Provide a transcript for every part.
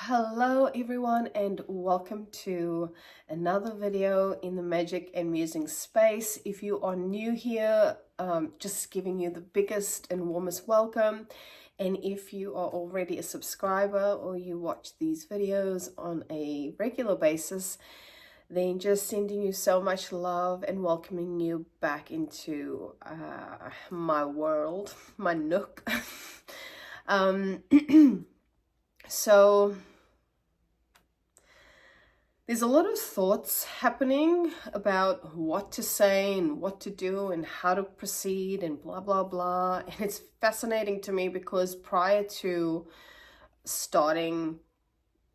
Hello everyone, and welcome to another video in the Magic and Musings space. If you are new here, just giving you the biggest and warmest welcome. And if you are already a subscriber or you watch these videos on a regular basis, then just sending you so much love and welcoming you back into my world, my nook. So there's a lot of thoughts happening about what to say and what to do and how to proceed and blah, blah, blah. And it's fascinating to me because prior to starting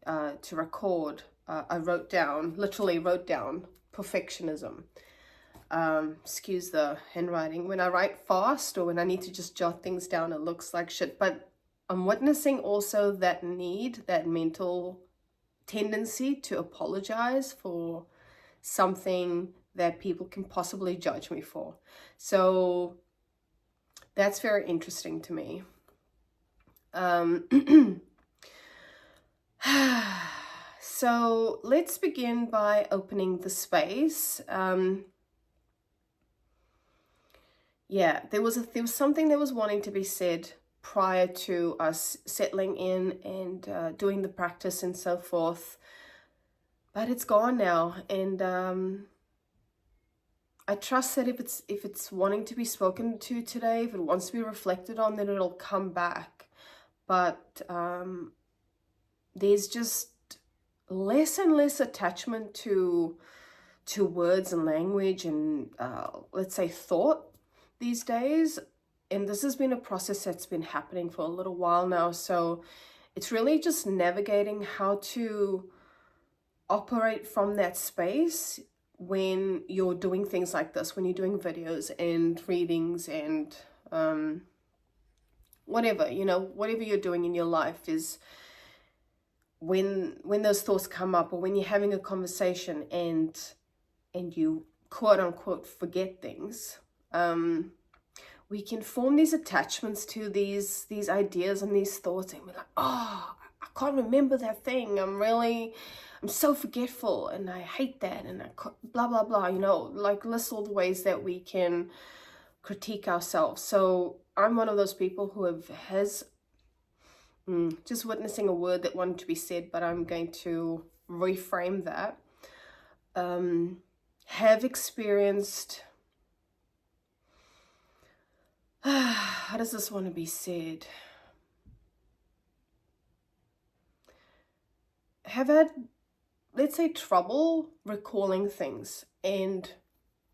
to record, I literally wrote down perfectionism. Excuse the handwriting. When I write fast or when I need to just jot things down, it looks like shit. But I'm witnessing also that need, that mental tendency to apologize for something that people can possibly judge me for. So that's very interesting to me. So let's begin by opening the space. There was something that was wanting to be said prior to us settling in and doing the practice and so forth, but it's gone now. And I trust that if it's wanting to be spoken to today, if it wants to be reflected on, then it'll come back. But there's just less and less attachment to words and language and let's say thought these days. And this has been a process that's been happening for a little while now. So it's really just navigating how to operate from that space when you're doing things like this, when you're doing videos and readings and whatever you're doing in your life, is when those thoughts come up, or when you're having a conversation and you quote unquote forget things. We can form these attachments to these ideas and these thoughts, and we're like, oh, I can't remember that thing. I'm so forgetful, and I hate that, and blah, blah, blah, like list all the ways that we can critique ourselves. So I'm one of those people who has just witnessing a word that wanted to be said, but I'm going to reframe that. Have experienced... how does this want to be said? Have had, let's say, trouble recalling things. And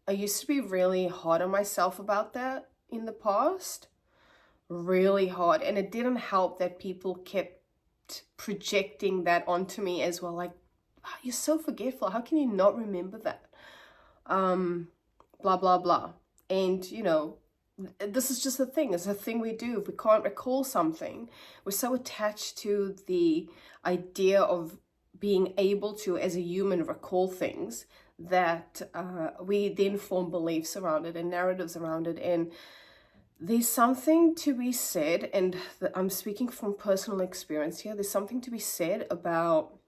I used to be really hard on myself about that in the past. Really hard. And it didn't help that people kept projecting that onto me as well. Like, oh, you're so forgetful. How can you not remember that? Blah, blah, blah. And, this is just the thing. It's a thing we do. If we can't recall something, we're so attached to the idea of being able to, as a human, recall things that we then form beliefs around it and narratives around it. And there's something to be said, and I'm speaking from personal experience here. There's something to be said about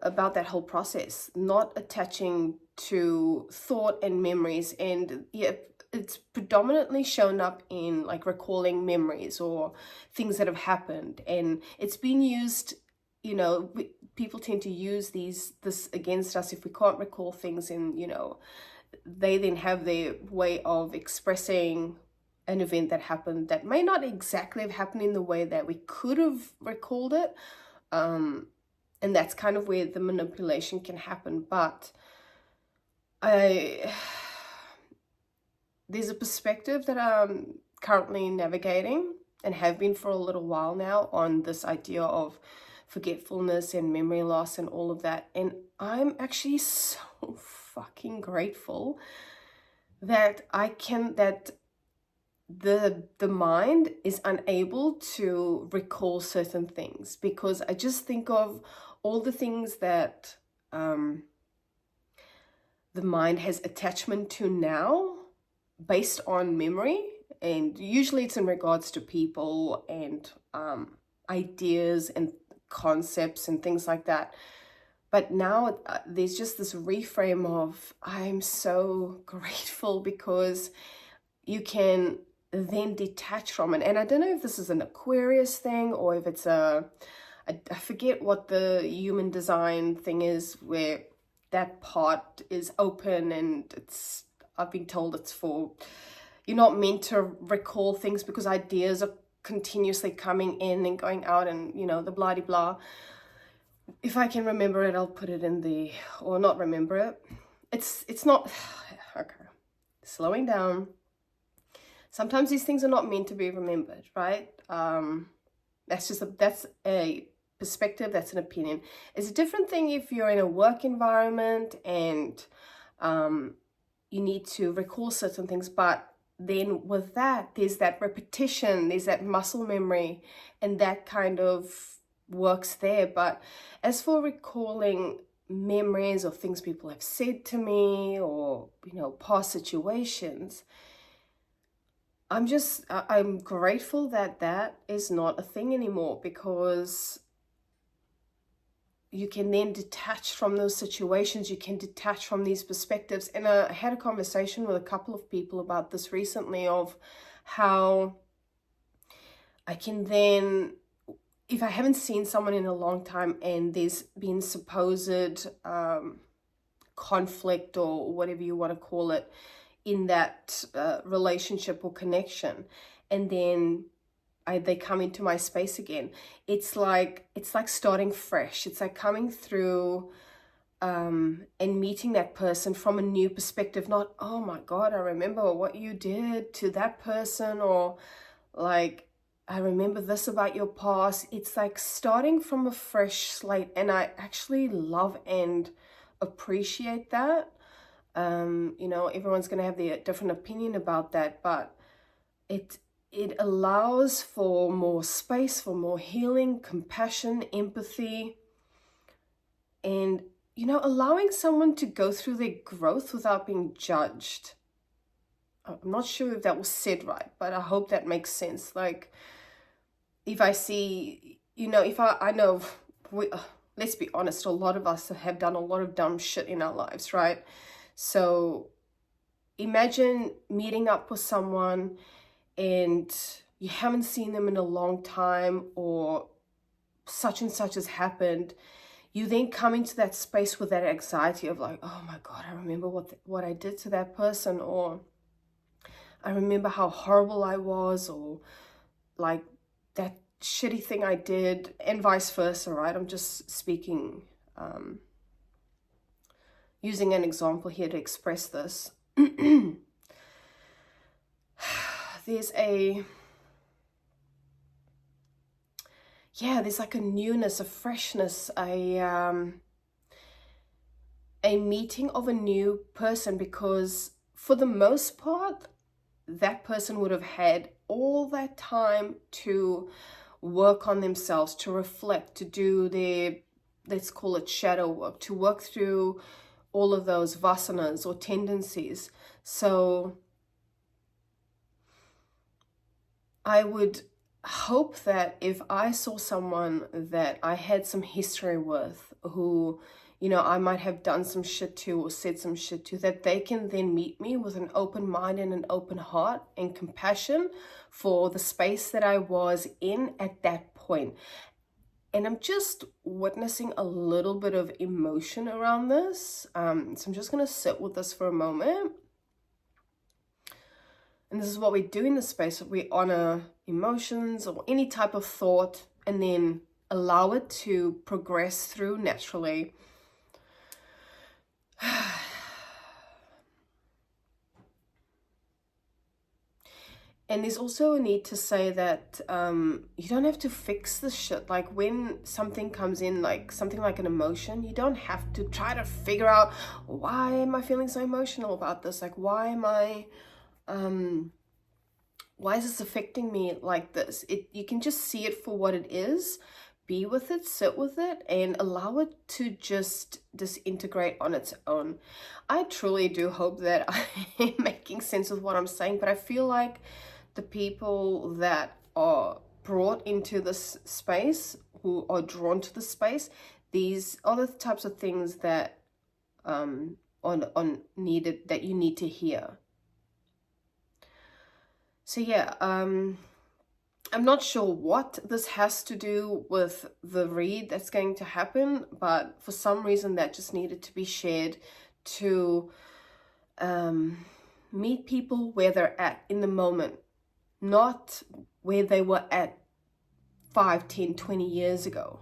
about that whole process, not attaching to thought and memories. And it's predominantly shown up in like recalling memories or things that have happened, and it's been used, people tend to use this against us if we can't recall things. And they then have their way of expressing an event that happened that may not exactly have happened in the way that we could have recalled it. And that's kind of where the manipulation can happen. But there's a perspective that I'm currently navigating and have been for a little while now on this idea of forgetfulness and memory loss and all of that. And I'm actually so fucking grateful that the mind is unable to recall certain things, because I just think of all the things that the mind has attachment to now based on memory and usually it's in regards to people and ideas and concepts and things like that. But now there's just this reframe of, I'm so grateful because you can then detach from it. And I don't know if this is an Aquarius thing or if it's I forget what the human design thing is, where that part is open, and I've been told it's for, you're not meant to recall things because ideas are continuously coming in and going out, and you know, the blah de blah. If I can remember it, I'll put it in the, or not remember it. It's not, okay, slowing down. Sometimes these things are not meant to be remembered, right? That's a perspective, that's an opinion. It's a different thing if you're in a work environment and you need to recall certain things, but then with that, there's that repetition, there's that muscle memory, and that kind of works there. But as for recalling memories or things people have said to me, or you know, past situations, I'm grateful that that is not a thing anymore, because you can then detach from those situations, you can detach from these perspectives. And I had a conversation with a couple of people about this recently, of how I can then, if I haven't seen someone in a long time and there's been supposed conflict or whatever you want to call it in that relationship or connection, and then they come into my space again, it's like starting fresh. It's like coming through and meeting that person from a new perspective, not, oh my God, I remember what you did to that person, or like, I remember this about your past. It's like starting from a fresh slate, and I actually love and appreciate that. You know, everyone's going to have their different opinion about that, but it allows for more space, for more healing, compassion, empathy, and, you know, allowing someone to go through their growth without being judged. I'm not sure if that was said right, but I hope that makes sense. Like, if I see, you know, if I know, let's be honest, a lot of us have done a lot of dumb shit in our lives, right? So imagine meeting up with someone and you haven't seen them in a long time, or such and such has happened. You then come into that space with that anxiety of like, oh my God, I remember what I did to that person, or I remember how horrible I was, or like that shitty thing I did, and vice versa, right? I'm just speaking, using an example here to express this. There's like a newness, a freshness, a meeting of a new person, because for the most part, that person would have had all that time to work on themselves, to reflect, to do their, let's call it shadow work, to work through all of those vasanas or tendencies. So I would hope that if I saw someone that I had some history with, who, you know, I might have done some shit to or said some shit to, that they can then meet me with an open mind and an open heart and compassion for the space that I was in at that point. And I'm just witnessing a little bit of emotion around this. So I'm just going to sit with this for a moment. And this is what we do in the space. We honor emotions or any type of thought, and then allow it to progress through naturally. And there's also a need to say that you don't have to fix the shit. Like, when something comes in, like something like an emotion, you don't have to try to figure out, why am I feeling so emotional about this? Like, why am I, why is this affecting me like this? You can just see it for what it is, be with it, sit with it, and allow it to just disintegrate on its own. I truly do hope that I am making sense of what I'm saying, but I feel like the people that are brought into this space, who are drawn to the space, these are the types of things that on needed, that you need to hear. So yeah, I'm not sure what this has to do with the read that's going to happen, but for some reason that just needed to be shared to meet people where they're at in the moment, not where they were at 5, 10, 20 years ago,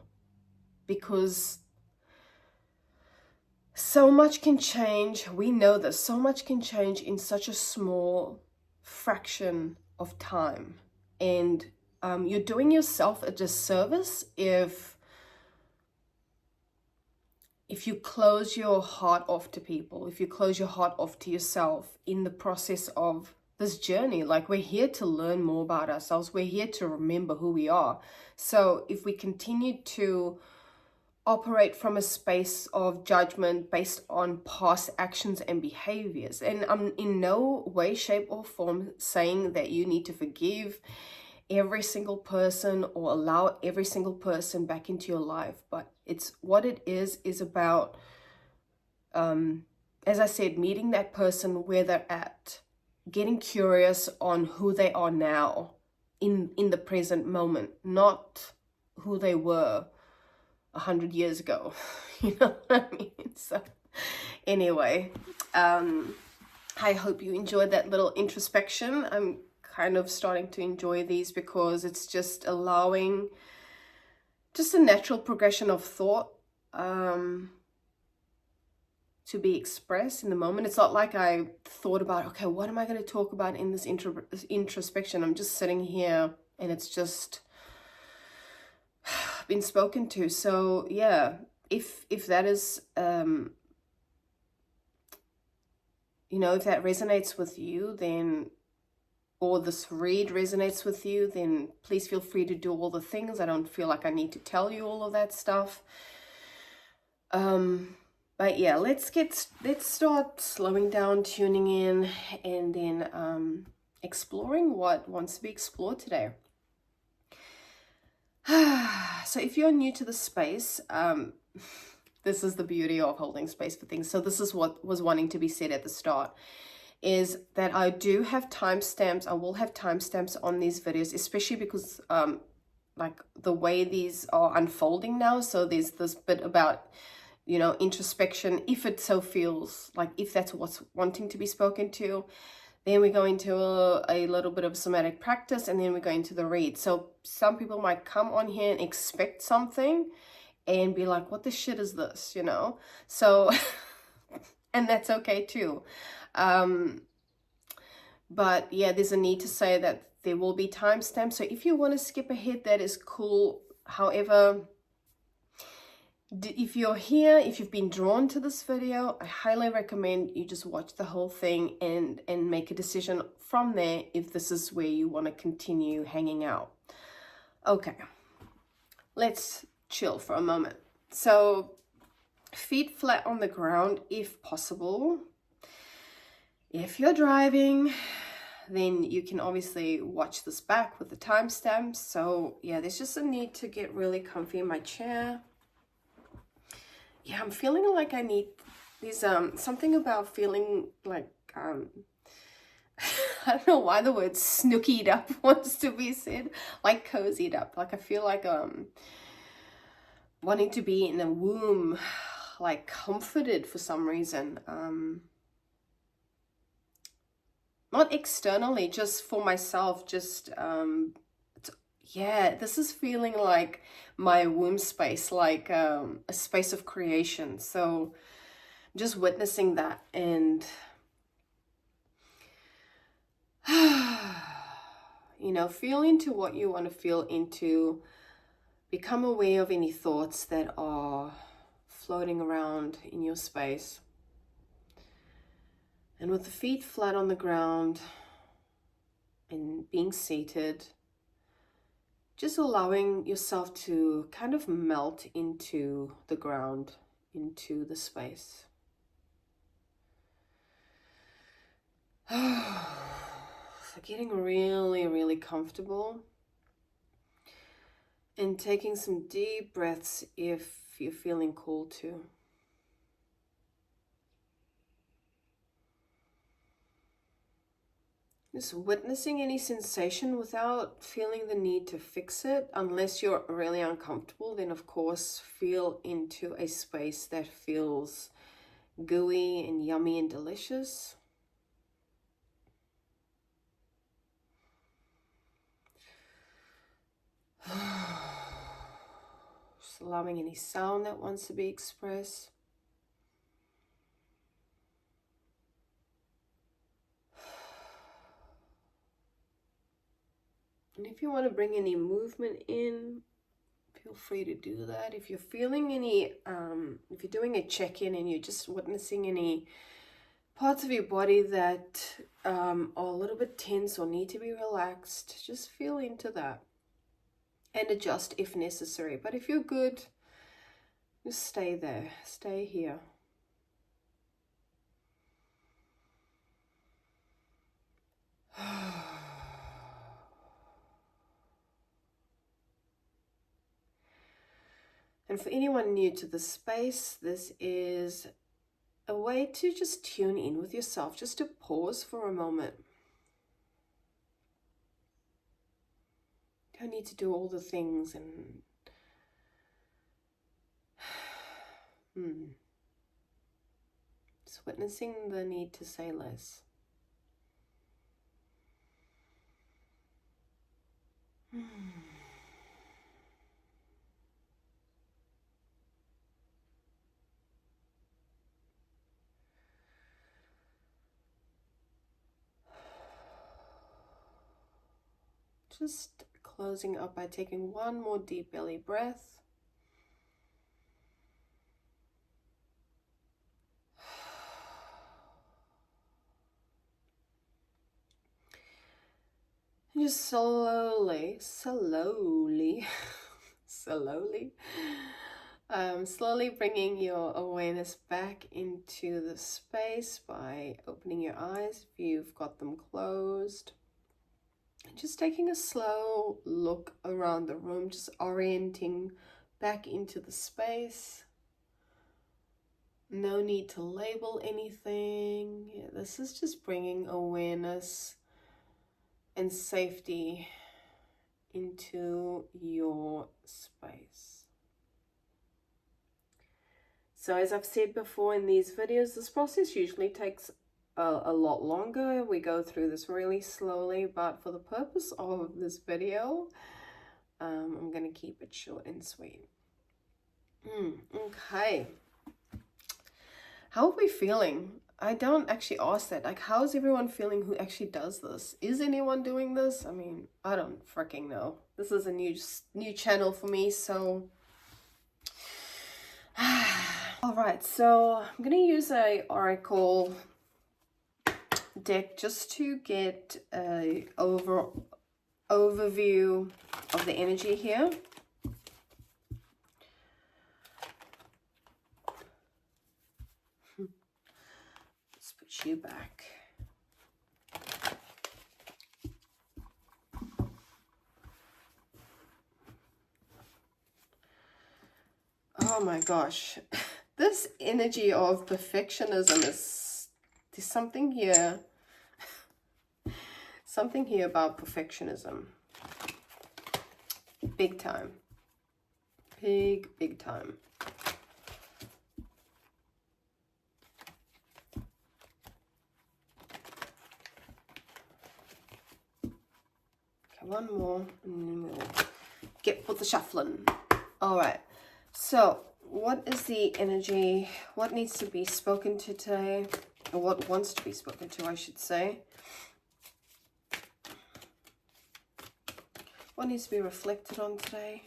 because so much can change. We know this. So much can change in such a small fraction of time. And you're doing yourself a disservice if you close your heart off to people, if you close your heart off to yourself in the process of this journey. Like, we're here to learn more about ourselves. We're here to remember who we are. So if we continue to operate from a space of judgment based on past actions and behaviors, and I'm in no way, shape or form saying that you need to forgive every single person or allow every single person back into your life, but it's what it is about, as I said, meeting that person where they're at, getting curious on who they are now in the present moment, not who they were 100 years ago. You know what I mean? So anyway, I hope you enjoyed that little introspection. I'm kind of starting to enjoy these because it's just allowing just a natural progression of thought to be expressed in the moment. It's not like I thought about, okay, what am I going to talk about in this introspection? I'm just sitting here and it's just been spoken to. So yeah, if that is you know, if that resonates with you, then, or this read resonates with you, then please feel free to do all the things. I don't feel like I need to tell you all of that stuff. But yeah, let's start slowing down, tuning in, and then exploring what wants to be explored today. So if you're new to the space, this is the beauty of holding space for things. So this is what was wanting to be said at the start, is that I do have timestamps. I will have timestamps on these videos, especially because like the way these are unfolding now. So there's this bit about, you know, introspection, if it so feels like, if that's what's wanting to be spoken to. Then we go into a little bit of somatic practice, and then we go into the read. So some people might come on here and expect something and be like, what the shit is this, you know? So, and that's okay too. But yeah, there's a need to say that there will be timestamps. So if you want to skip ahead, that is cool. However, if you're here, if you've been drawn to this video, I highly recommend you just watch the whole thing and make a decision from there if this is where you want to continue hanging out. Okay, let's chill for a moment. So feet flat on the ground if possible. If you're driving, then you can obviously watch this back with the timestamps. So yeah, there's just a need to get really comfy in my chair. Yeah, I'm feeling like I need these, something about feeling like, I don't know why the word snookied up wants to be said, like cozied up. Like I feel like, wanting to be in a womb, like comforted for some reason. Not externally, just for myself, just, yeah, this is feeling like my womb space, like a space of creation. So just witnessing that, and you know, feel into what you want to feel into. Become aware of any thoughts that are floating around in your space. And with the feet flat on the ground and being seated, just allowing yourself to kind of melt into the ground, into the space. So getting really, really comfortable and taking some deep breaths if you're feeling called to. Just witnessing any sensation without feeling the need to fix it. Unless you're really uncomfortable, then of course feel into a space that feels gooey and yummy and delicious. Just allowing any sound that wants to be expressed. And if you want to bring any movement in, feel free to do that. If you're feeling any, if you're doing a check-in and you're just witnessing any parts of your body that are a little bit tense or need to be relaxed, just feel into that and adjust if necessary. But if you're good, just stay there, stay here. And for anyone new to the space, this is a way to just tune in with yourself, just to pause for a moment. Don't need to do all the things and just witnessing the need to say less. Just closing up by taking one more deep belly breath. And just slowly, slowly bringing your awareness back into the space by opening your eyes if you've got them closed. And just taking a slow look around the room, just orienting back into the space. No need to label anything. Yeah, this is just bringing awareness and safety into your space. So as I've said before in these videos, this process usually takes a lot longer. We go through this really slowly, but for the purpose of this video, I'm going to keep it short and sweet. Okay. How are we feeling? I don't actually ask that. Like, how's everyone feeling who actually does this? Is anyone doing this? I mean, I don't freaking know. This is a new channel for me, so... All right, so I'm going to use a oracle deck just to get a overview of the energy here. Let's put you back. Oh my gosh, this energy of perfectionism is, there's something here about perfectionism. Big time. Big time. Okay, one more and then we'll get with the shuffling. All right. So, what is the energy? What needs to be spoken to today? Or what wants to be spoken to, I should say. What needs to be reflected on today?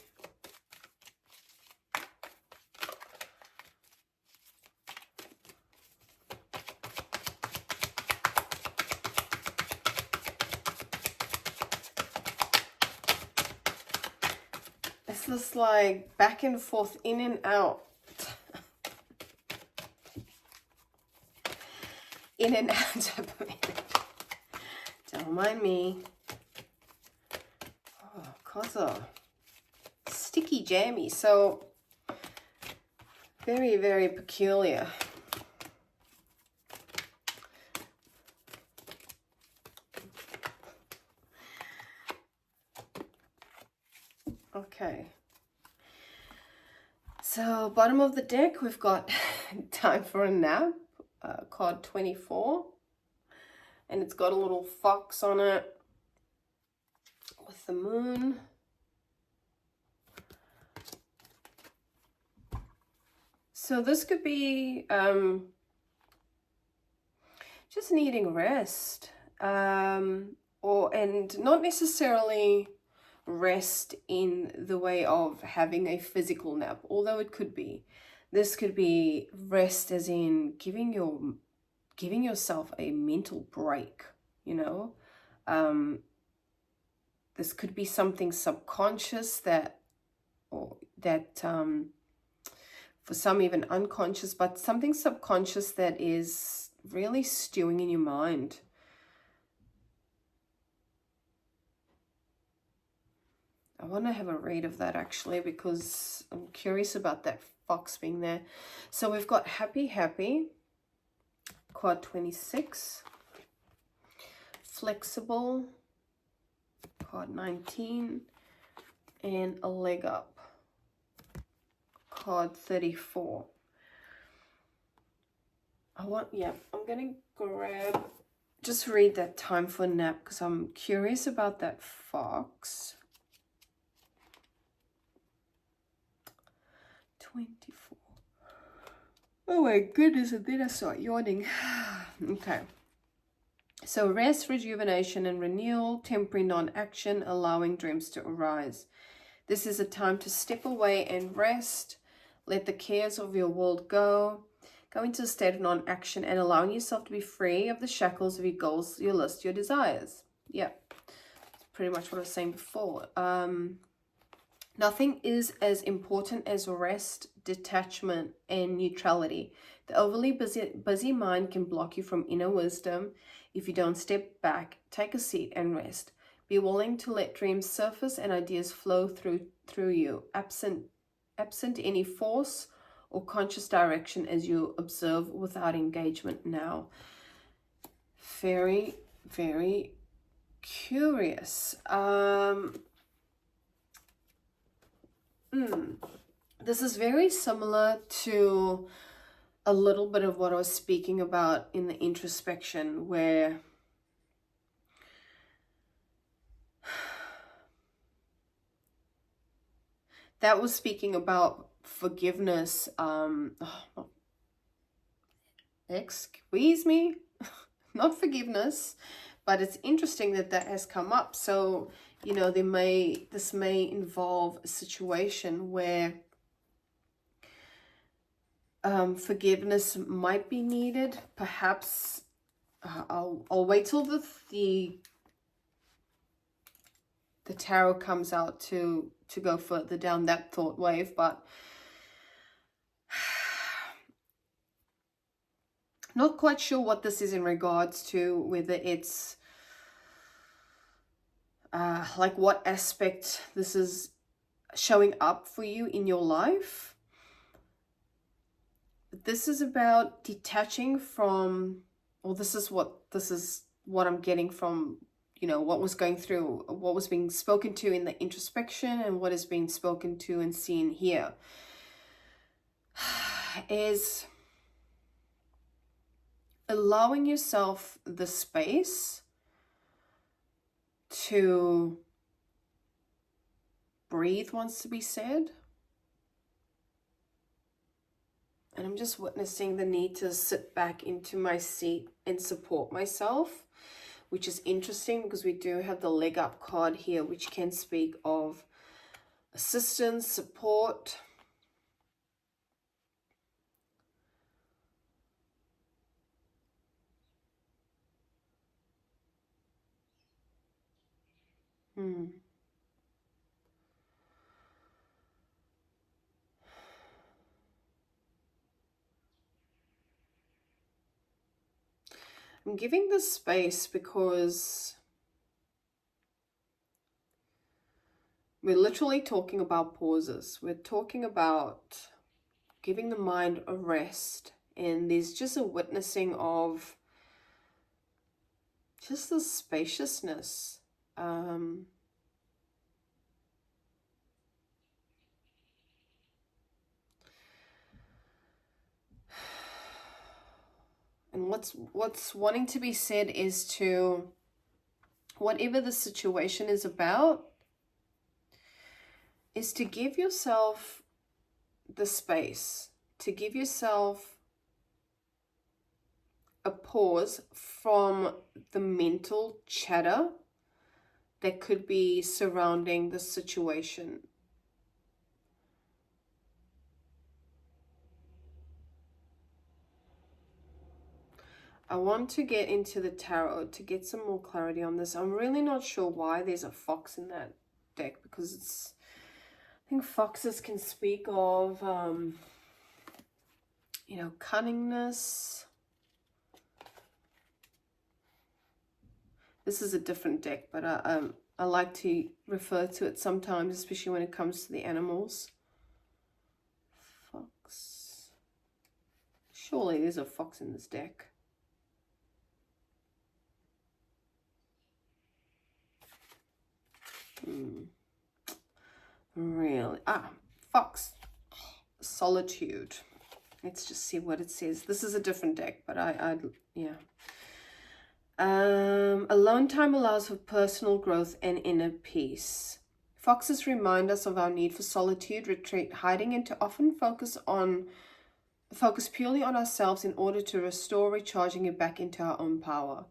It's just like back and forth, in and out. In and out type of energy. Don't mind me. Oh, cards are sticky jammy, so very, very peculiar. Okay. So bottom of the deck, we've got Time for a Nap, card 24. And it's got a little fox on it with the moon. So this could be just needing rest, and not necessarily rest in the way of having a physical nap, although it could be. This could be rest as in giving yourself a mental break, you know. This could be something subconscious for some even unconscious, but something subconscious that is really stewing in your mind. I want to have a read of that actually, because I'm curious about that fox being there. So we've got Happy Happy, card 26. Flexible, card 19. And A Leg Up, card 34. I'm going to just read that Time for Nap because I'm curious about that fox. 24. Oh my goodness, and then I start yawning. Okay. So rest, rejuvenation, and renewal, temporary non-action, allowing dreams to arise. This is a time to step away and rest, let the cares of your world go into a state of non-action and allowing yourself to be free of the shackles of your goals, your list, your desires. Yeah, that's pretty much what I was saying before. Nothing is as important as rest, detachment, and neutrality. The overly busy mind can block you from inner wisdom if you don't step back, take a seat, and rest. Be willing to let dreams surface and ideas flow through you, absent any force or conscious direction as you observe without engagement now. Very, very curious. This is very similar to a little bit of what I was speaking about in the introspection, where that was speaking about forgiveness. Excuse me, not forgiveness, but it's interesting that has come up. So, you know, this may involve a situation where forgiveness might be needed. Perhaps I'll wait till the tarot comes out to go further down that thought wave, but not quite sure what this is in regards to, whether it's like what aspect this is showing up for you in your life. This is about detaching from, or this is what I'm getting from, you know, what was being spoken to in the introspection and what is being spoken to and seen here is allowing yourself the space to breathe, wants to be said. And I'm just witnessing the need to sit back into my seat and support myself, which is interesting because we do have the Leg Up card here, which can speak of assistance, support. I'm giving this space because We're literally talking about pauses. We're talking about giving the mind a rest. And there's just a witnessing of just the spaciousness. And what's wanting to be said is to, whatever the situation is about, is to give yourself the space, to give yourself a pause from the mental chatter that could be surrounding the situation. I want to get into the tarot to get some more clarity on this. I'm really not sure why there's a fox in that deck, because it's, I think foxes can speak of, you know, cunningness. This is a different deck, but I like to refer to it sometimes, especially when it comes to the animals. Fox. Surely there's a fox in this deck. Really? Fox. Solitude. Let's just see what it says. This is a different deck, but yeah. Alone time allows for personal growth and inner peace. Foxes remind us of our need for solitude, retreat, hiding, and to often focus purely on ourselves in order to restore, recharging it back into our own power.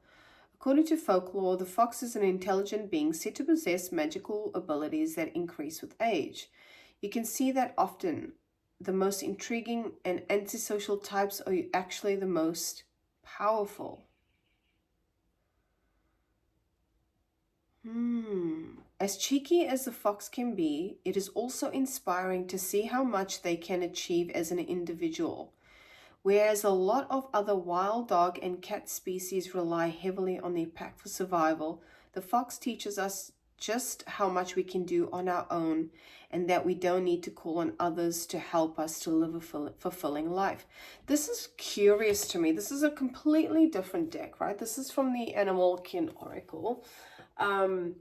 According to folklore, the fox is an intelligent being said to possess magical abilities that increase with age. You can see that often. The most intriguing and antisocial types are actually the most powerful. As cheeky as the fox can be, it is also inspiring to see how much they can achieve as an individual. Whereas a lot of other wild dog and cat species rely heavily on their pack for survival, the fox teaches us just how much we can do on our own, and that we don't need to call on others to help us to live a fulfilling life. This is curious to me. This is a completely different deck, right? This is from the Animal Kin Oracle. And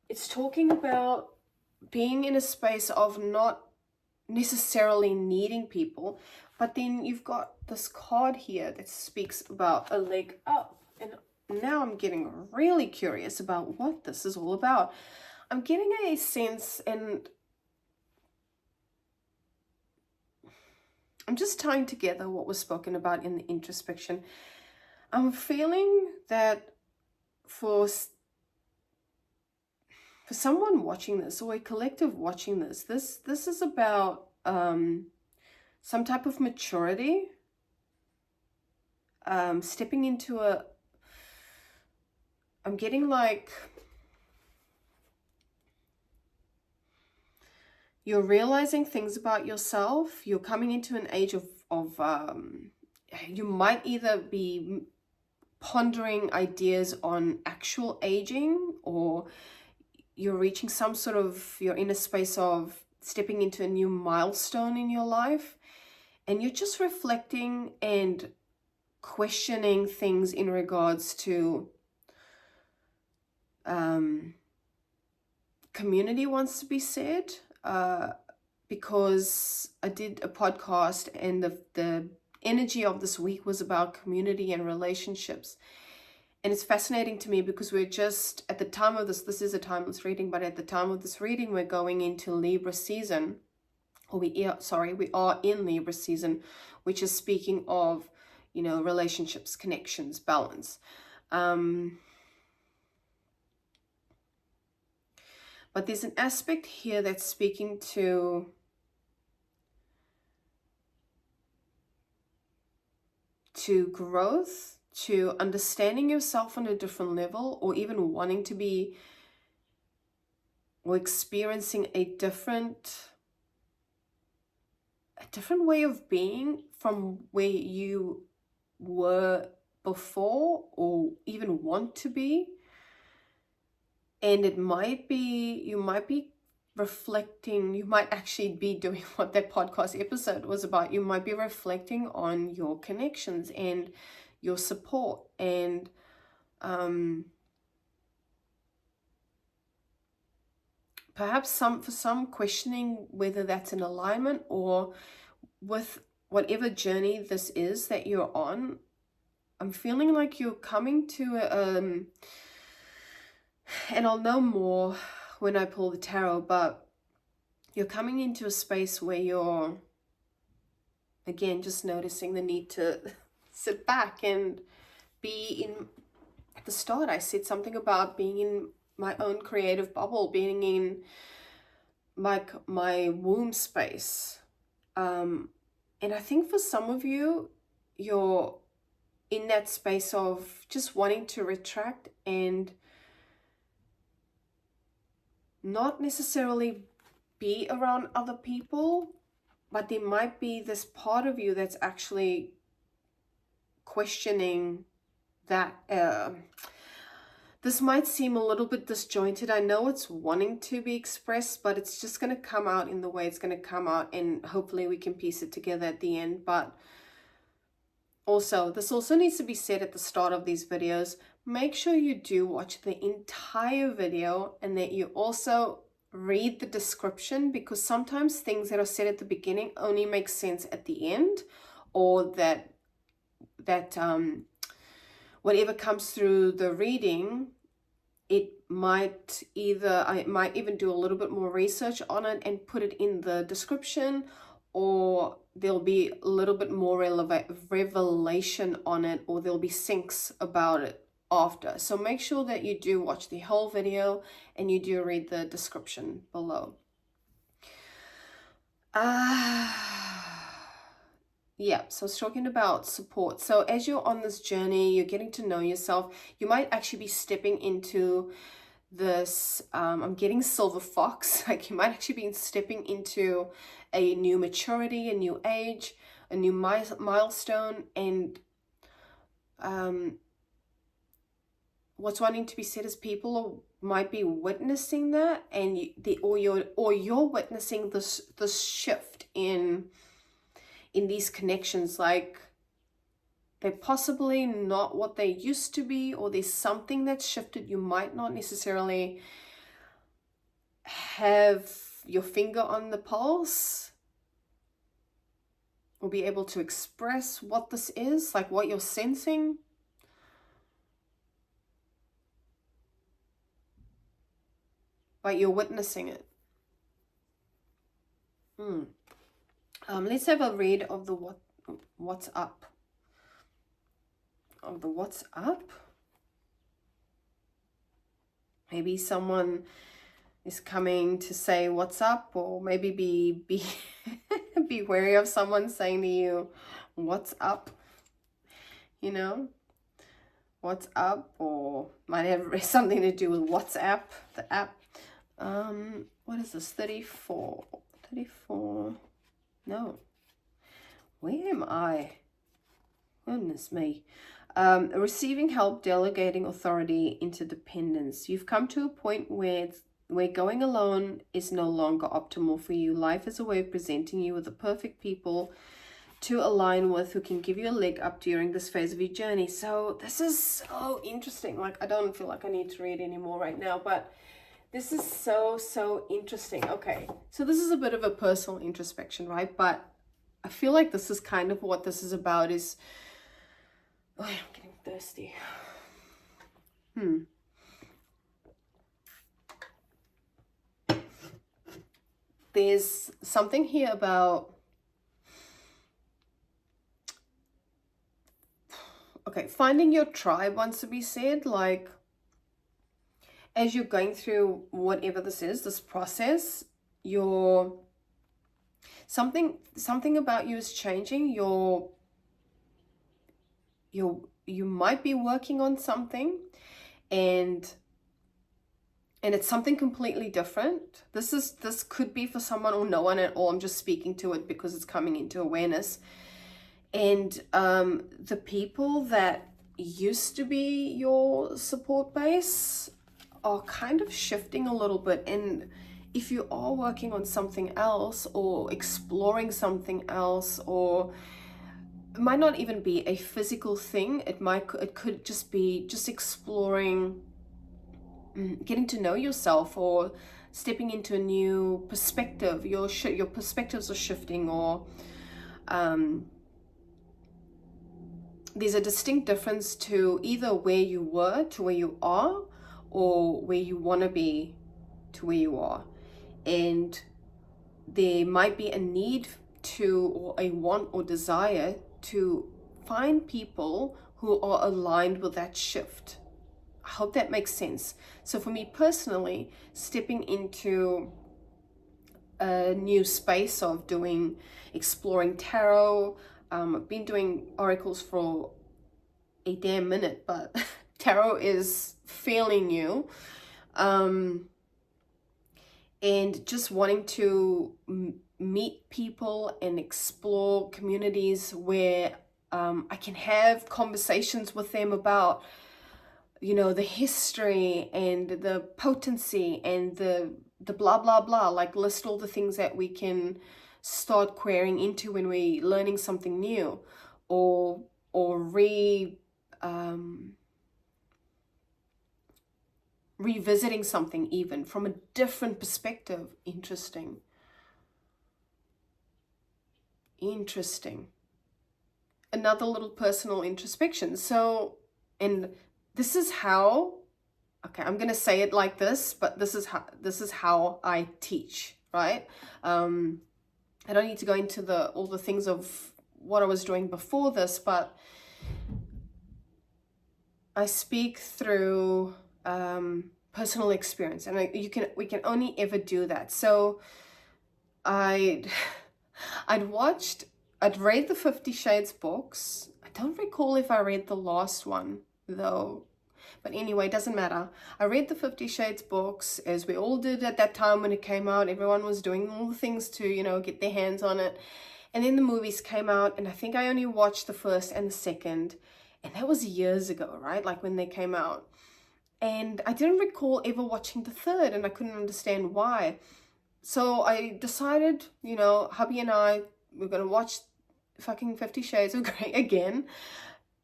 it's talking about being in a space of not necessarily needing people, but then you've got this card here that speaks about a leg up, and now I'm getting really curious about what this is all about. I'm getting a sense, and I'm just tying together what was spoken about in the introspection. I'm feeling that for someone watching this, or a collective watching this, this is about some type of maturity, stepping into I'm getting like you're realizing things about yourself. You're coming into an age of you might either be pondering ideas on actual aging, or you're reaching some sort of, you're in a space of stepping into a new milestone in your life, and you're just reflecting and questioning things in regards to community wants to be said, because I did a podcast and the energy of this week was about community and relationships. And it's fascinating to me because we're just at the time of this is a timeless reading, but at the time of this reading, we're going into Libra season, or we are in Libra season, which is speaking of, you know, relationships, connections, balance. But there's an aspect here that's speaking to growth, to understanding yourself on a different level, or even wanting to be or experiencing a different way of being from where you were before, or even want to be. And it might be, you might be reflecting, you might actually be doing what that podcast episode was about. You might be reflecting on your connections and your support, and perhaps for some questioning whether that's in alignment or with whatever journey this is that you're on. I'm feeling like you're coming to and I'll know more when I pull the tarot, but you're coming into a space where you're, again, just noticing the need to sit back and be in, at the start I said something about being in my own creative bubble, being in my womb space. And I think for some of you, you're in that space of just wanting to retract and not necessarily be around other people, but there might be this part of you that's actually questioning that. This might seem a little bit disjointed. I know it's wanting to be expressed, but it's just going to come out in the way it's going to come out, and hopefully we can piece it together at the end. But also, this also needs to be said at the start of these videos. Make sure you do watch the entire video and that you also read the description, because sometimes things that are said at the beginning only make sense at the end, or that whatever comes through the reading, I might even do a little bit more research on it and put it in the description, or there'll be a little bit more revelation on it, or there'll be syncs about it after. So make sure that you do watch the whole video and you do read the description below. Yeah, so I was talking about support. So as you're on this journey, you're getting to know yourself. You might actually be stepping into this, I'm getting silver fox, like you might actually be stepping into a new maturity, a new age, a new milestone. And what's wanting to be said is people might be witnessing that, and you're witnessing this shift in these connections. Like they're possibly not what they used to be, or there's something that's shifted. You might not necessarily have your finger on the pulse or be able to express what this is, like what you're sensing. But you're witnessing it. Let's have a read of the what's up. Of the what's up. Maybe someone is coming to say what's up, or maybe be be wary of someone saying to you what's up. You know, what's up, or might have something to do with WhatsApp, the app. What is this? 34. No. Where am I? Goodness me. Receiving help, delegating authority, interdependence. You've come to a point where going alone is no longer optimal for you. Life is a way of presenting you with the perfect people to align with, who can give you a leg up during this phase of your journey. So this is so interesting. Like, I don't feel like I need to read anymore right now, but this is so interesting. Okay, so this is a bit of a personal introspection, right? But I feel like this is kind of what this is about. Is, oh, I'm getting thirsty. There's something here about, okay, finding your tribe wants to be said. Like, as you're going through whatever this is, this process, something about you is changing. You might be working on something, and it's something completely different. This could be for someone or no one at all. I'm just speaking to it because it's coming into awareness. And the people that used to be your support base are kind of shifting a little bit. And if you are working on something else or exploring something else, or it might not even be a physical thing, it could just be just exploring, getting to know yourself, or stepping into a new perspective. Your perspectives are shifting, or there's a distinct difference to either where you were to where you are, or where you want to be to where you are. And there might be a need to, or a want or desire to find people who are aligned with that shift. I hope that makes sense. So for me personally, stepping into a new space of exploring tarot. I've been doing oracles for a damn minute, but tarot is fairly new. And just wanting to meet people and explore communities where I can have conversations with them about, the history and the potency and the blah, blah, blah, like list all the things that we can start querying into when we're learning something new, or revisiting something even from a different perspective. Interesting. Another little personal introspection. So, and this is how, okay, I'm going to say it like this, but this is how I teach, right? I don't need to go into all the things of what I was doing before this, but I speak through personal experience, and we can only ever do that. So I'd read the 50 Shades books. I don't recall if I read the last one though, but anyway, it doesn't matter. I read the 50 Shades books, as we all did at that time when it came out. Everyone was doing all the things to, get their hands on it. And then the movies came out, and I think I only watched the first and the second, and that was years ago, right? Like when they came out. And I didn't recall ever watching the third, and I couldn't understand why. So I decided, hubby and I, we're going to watch fucking 50 Shades of Grey again,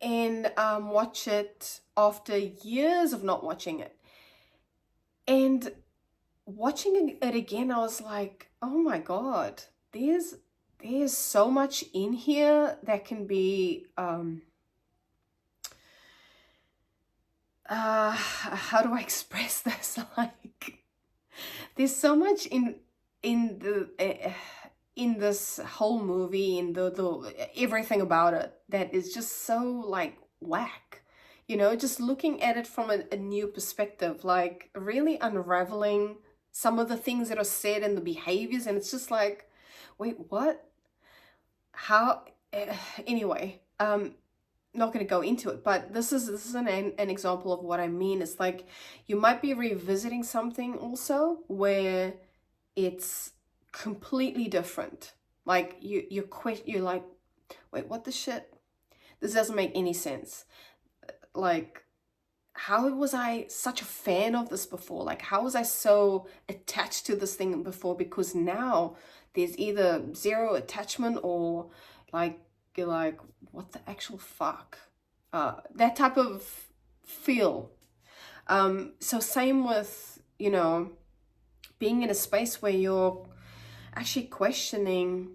and watch it after years of not watching it. And watching it again, I was like, oh my God, there's so much in here that can be, how do I express this? Like, there's so much in this whole movie, in the everything about it, that is just so like whack, just looking at it from a new perspective, like really unraveling some of the things that are said and the behaviors. And it's just like, wait, what? How? Anyway, not going to go into it, but this is an example of what I mean. It's like you might be revisiting something also where it's completely different. Like you're like, wait, what the shit? This doesn't make any sense. Like, how was I such a fan of this before? Like, how was I so attached to this thing before? Because now there's either zero attachment, or like, you're like, what the actual fuck? That type of feel. So same with, being in a space where you're actually questioning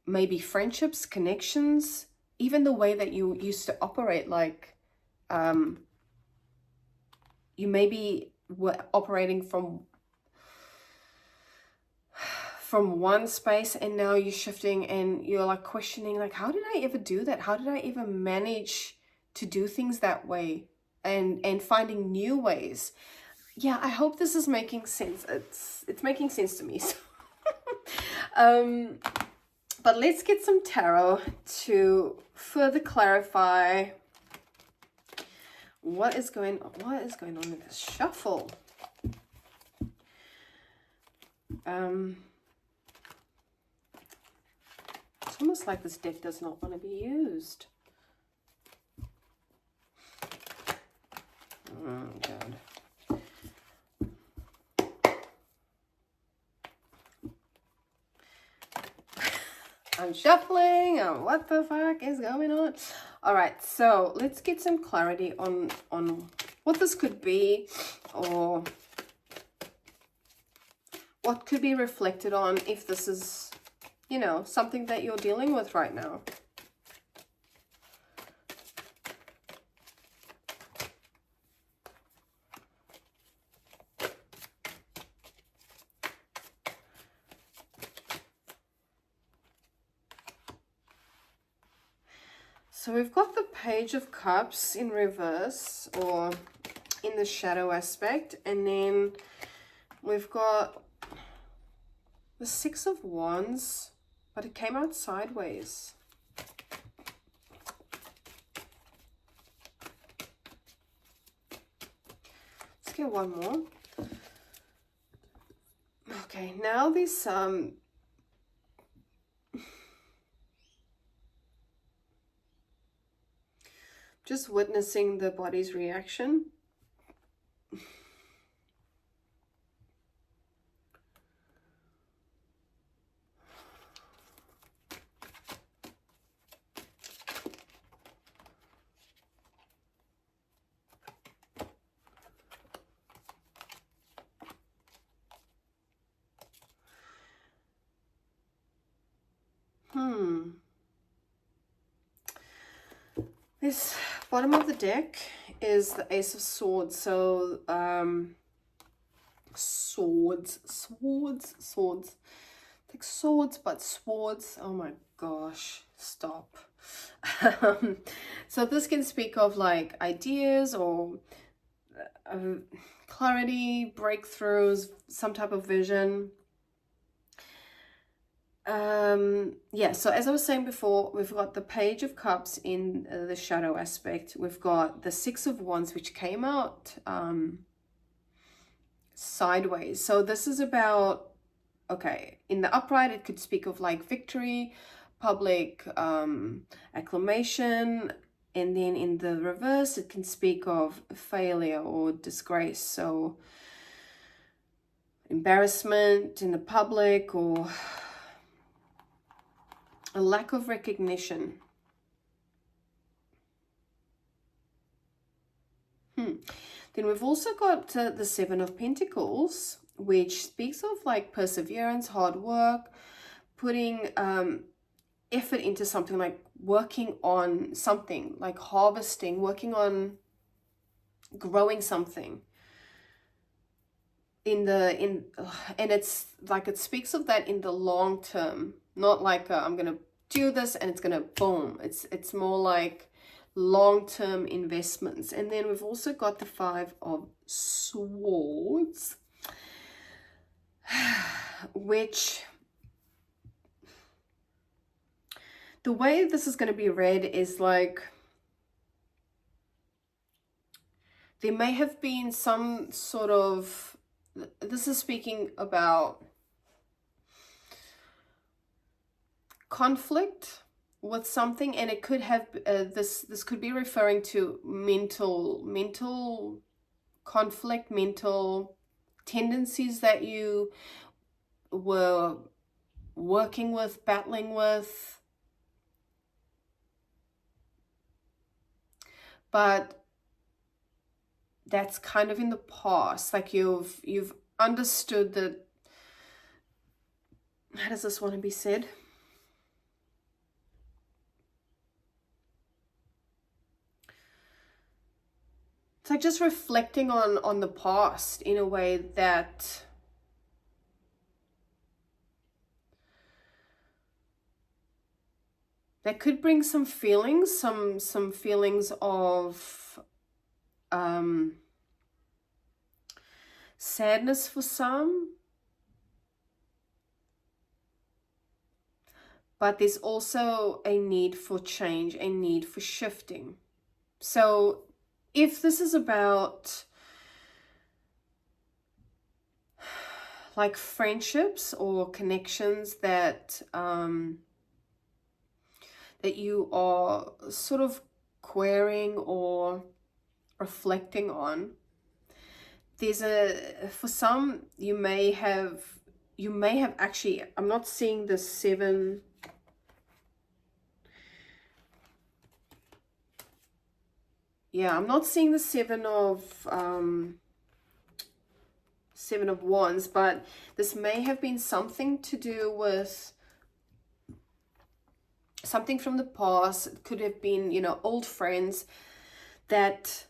maybe friendships, connections, even the way that you used to operate. Like, you maybe were operating from one space, and now you're shifting, and you're like questioning, like, how did I ever do that? How did I ever manage to do things that way? And finding new ways. Yeah, I hope this is making sense. It's making sense to me. So but let's get some tarot to further clarify what is going on in this shuffle. It's almost like this deck does not want to be used. Oh God. I'm shuffling. What the fuck is going on? All right, so let's get some clarity on what this could be, or what could be reflected on if this is, you know, something that you're dealing with right now. So we've got the Page of Cups in reverse, or in the shadow aspect, and then we've got the Six of Wands, but it came out sideways. Let's get one more. Okay, now this just witnessing the body's reaction. This bottom of the deck is the Ace of Swords. So swords, like swords, but swords. Oh my gosh, stop. So this can speak of like ideas, or clarity, breakthroughs, some type of vision. Yeah, so as I was saying before, we've got the Page of Cups in the shadow aspect. We've got the Six of Wands, which came out sideways. So this is about, okay, in the upright it could speak of like victory, public acclamation, and then in the reverse it can speak of failure or disgrace. So embarrassment in the public, or a lack of recognition. Then we've also got the Seven of Pentacles, which speaks of like perseverance, hard work, putting effort into something, like working on something, like harvesting, working on growing something. And it's like, it speaks of that in the long term, not like I'm gonna do this and it's gonna boom. It's more like long-term investments. And then we've also got the Five of Swords, which, the way this is going to be read is like there may have been some sort of, this is speaking about conflict with something, and it could have this could be referring to mental conflict, mental tendencies that you were working with, battling with, but that's kind of in the past. Like you've understood that, how does this want to be said? It's like just reflecting on the past in a way that could bring some feelings, some feelings of sadness for some, but there's also a need for change, a need for shifting. So if this is about like friendships or connections that that you are sort of querying or reflecting on, there's for some, you may have actually, I'm not seeing the Seven yeah, I'm not seeing the Seven of Wands, but this may have been something to do with something from the past. It could have been, you know, old friends that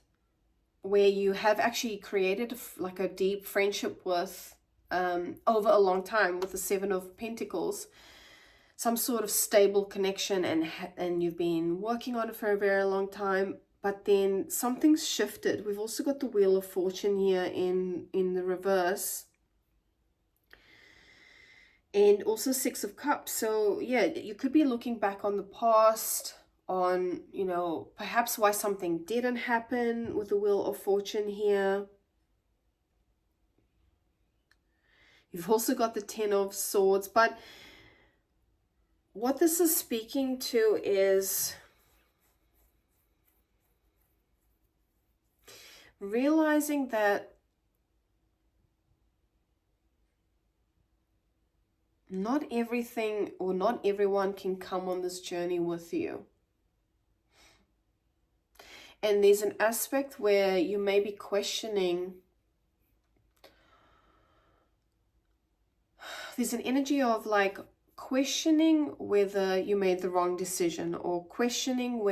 where you have actually created like a deep friendship with over a long time, with the Seven of Pentacles, some sort of stable connection, and you've been working on it for a very long time, but then something's shifted. We've also got the Wheel of Fortune here in the reverse, and also Six of Cups. So yeah, you could be looking back on the past, on, you know, perhaps why something didn't happen with the Wheel of Fortune here. You've also got the Ten of Swords, but what this is speaking to is realizing that not everything or not everyone can come on this journey with you. And there's an aspect where you may be questioning. There's an energy of like questioning whether you made the wrong decision, or questioning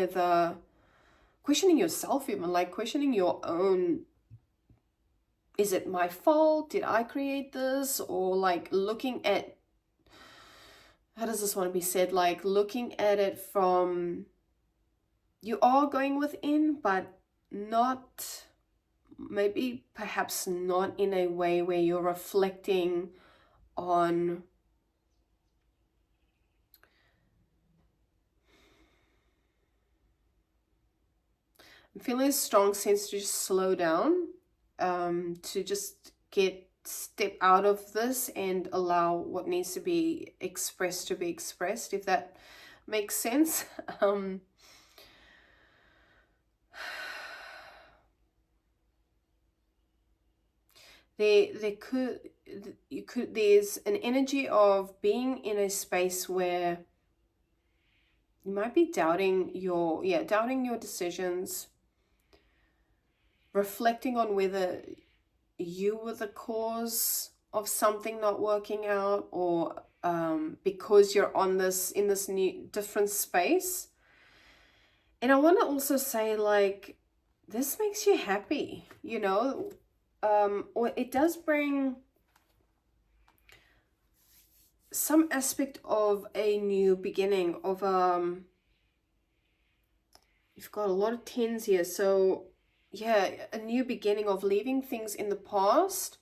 yourself, even like questioning your own, is it my fault? Did I create this? Or like looking at, how does this want to be said? Like looking at it from, you are going within, but not, maybe perhaps not in a way where you're reflecting on I'm feeling a strong sense to just slow down, to just step out of this and allow what needs to be expressed, if that makes sense. There's an energy of being in a space where you might be doubting your decisions, reflecting on whether you were the cause of something not working out, or because you're in this new different space. And I want to also say, like, this makes you happy, you know, or it does bring some aspect of a new beginning, of you've got a lot of tens here, so yeah, a new beginning, of leaving things in the past.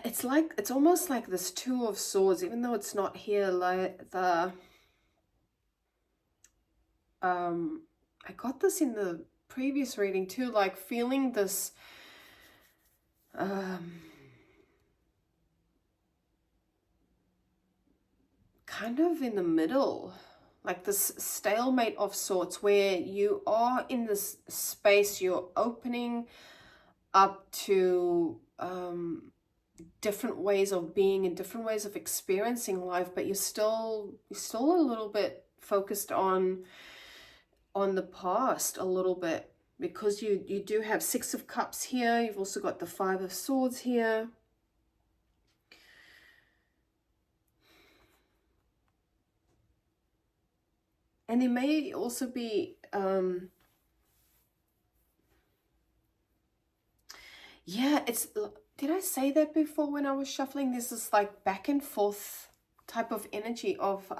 It's almost like this Two of Swords, even though it's not here, like the I got this in the previous reading too, like feeling this kind of in the middle, like this stalemate of sorts, where you are in this space, you're opening up to different ways of being and different ways of experiencing life, but you're still a little bit focused on the past a little bit, because you do have Six of Cups here. You've also got the Five of Swords here. And there may also be yeah, it's, did I say that before when I was shuffling? There's this like back and forth type of energy of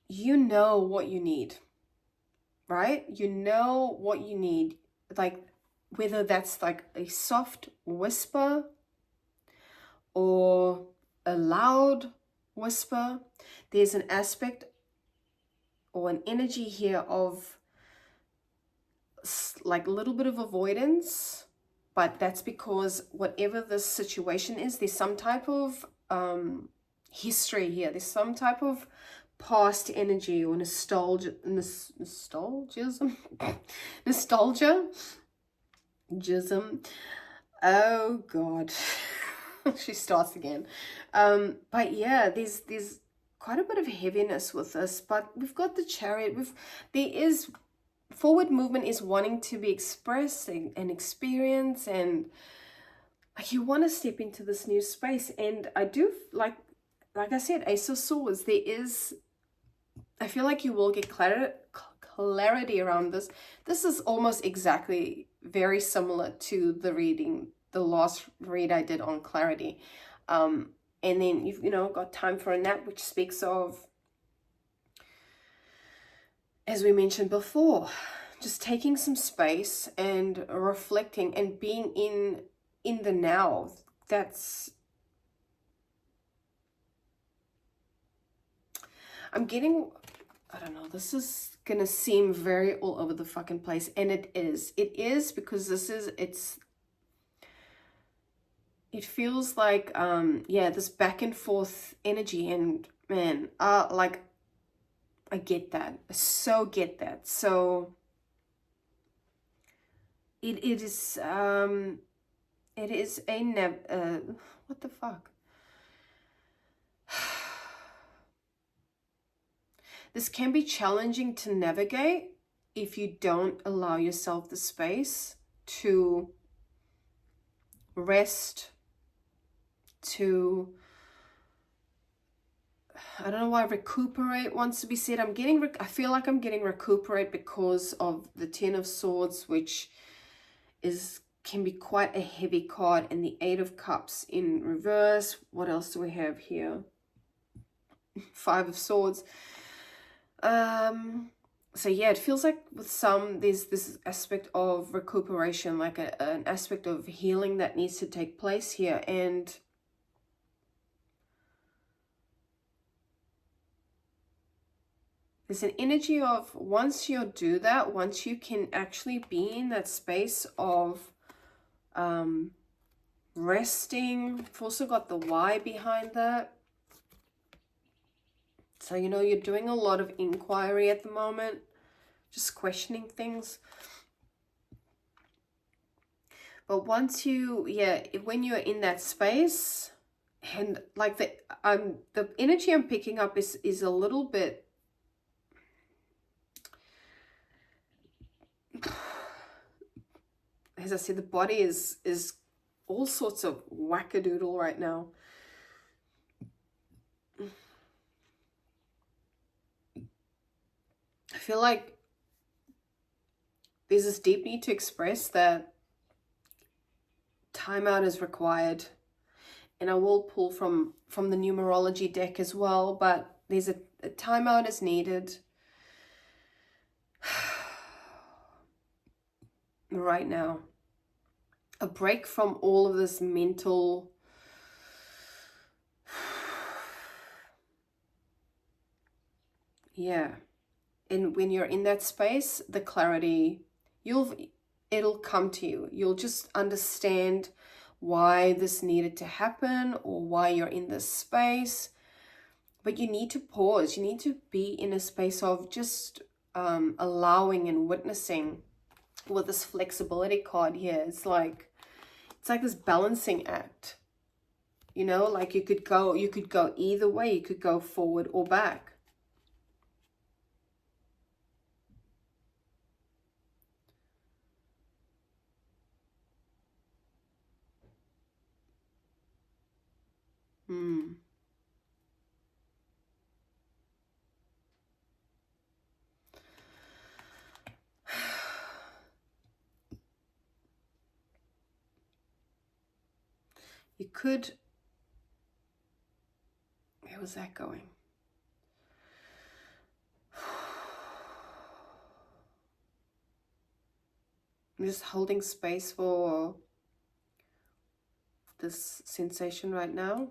you know what you need, right? You know what you need, like whether that's like a soft whisper or a loud whisper. There's an aspect or an energy here of like a little bit of avoidance, but that's because whatever this situation is, there's some type of history here. There's some type of past energy or nostalgism. Oh God. She starts again. But yeah, there's quite a bit of heaviness with this, but we've got the Chariot. There is forward movement is wanting to be expressed and experienced, and like you want to step into this new space. And I do like I said, Ace of Swords, there is, I feel like you will get clarity around this. This is almost exactly very similar to the last read I did on clarity. And then you've, got Time for a Nap, which speaks of, as we mentioned before, just taking some space and reflecting and being in the now. I'm getting, I don't know, this is gonna seem very all over the fucking place, and it is because it feels like this back and forth energy, and man, like I get that, I so get that. So it is a what the fuck. This can be challenging to navigate if you don't allow yourself the space to rest, to, I don't know why recuperate wants to be said. I feel like I'm getting recuperate because of the Ten of Swords, which can be quite a heavy card, and the Eight of Cups in reverse. What else do we have here? Five of Swords. So yeah, it feels like with some, there's this aspect of recuperation, like an aspect of healing that needs to take place here. And there's an energy of once you do that, once you can actually be in that space of resting. We've also got the why behind that. So, you're doing a lot of inquiry at the moment, just questioning things. But once when you're in that space, and like the energy I'm picking up is a little bit, as I said, the body is all sorts of wackadoodle right now. I feel like there's this deep need to express that timeout is required. And I will pull from the numerology deck as well, but there's a timeout is needed right now. A break from all of this mental and when you're in that space, the clarity, it'll come to you. You'll just understand why this needed to happen or why you're in this space. But you need to pause. You need to be in a space of just allowing and witnessing. With this flexibility card here, it's like this balancing act. Like you could go either way. You could go forward or back. You could, where was that going? I'm just holding space for this sensation right now.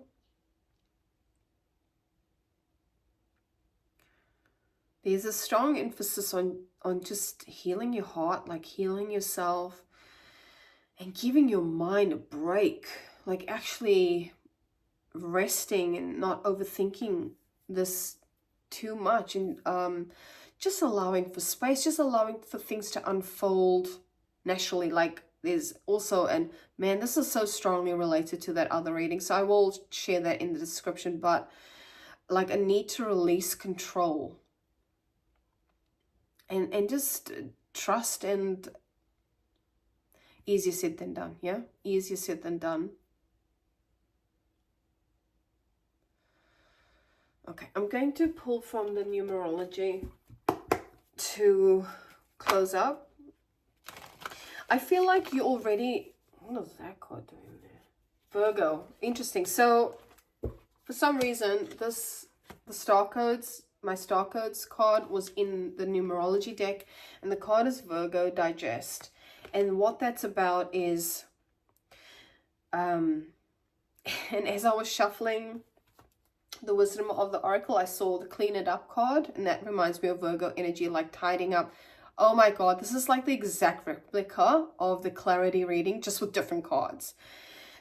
There's a strong emphasis on just healing your heart, like healing yourself and giving your mind a break, like actually resting and not overthinking this too much, and just allowing for space, just allowing for things to unfold naturally. Like there's also, and man, this is so strongly related to that other reading, so I will share that in the description, but like a need to release control and just trust. And easier said than done. Yeah, easier said than done. Okay, I'm going to pull from the numerology to close up. I feel like you already, what is that card doing there? Virgo, interesting. So for some reason, the star codes, my star codes card was in the numerology deck, and the card is Virgo Digest. And what that's about is, and as I was shuffling the wisdom of the oracle, I saw the clean it up card, and that reminds me of Virgo energy, like tidying up. Oh my god, this is like the exact replica of the clarity reading, just with different cards.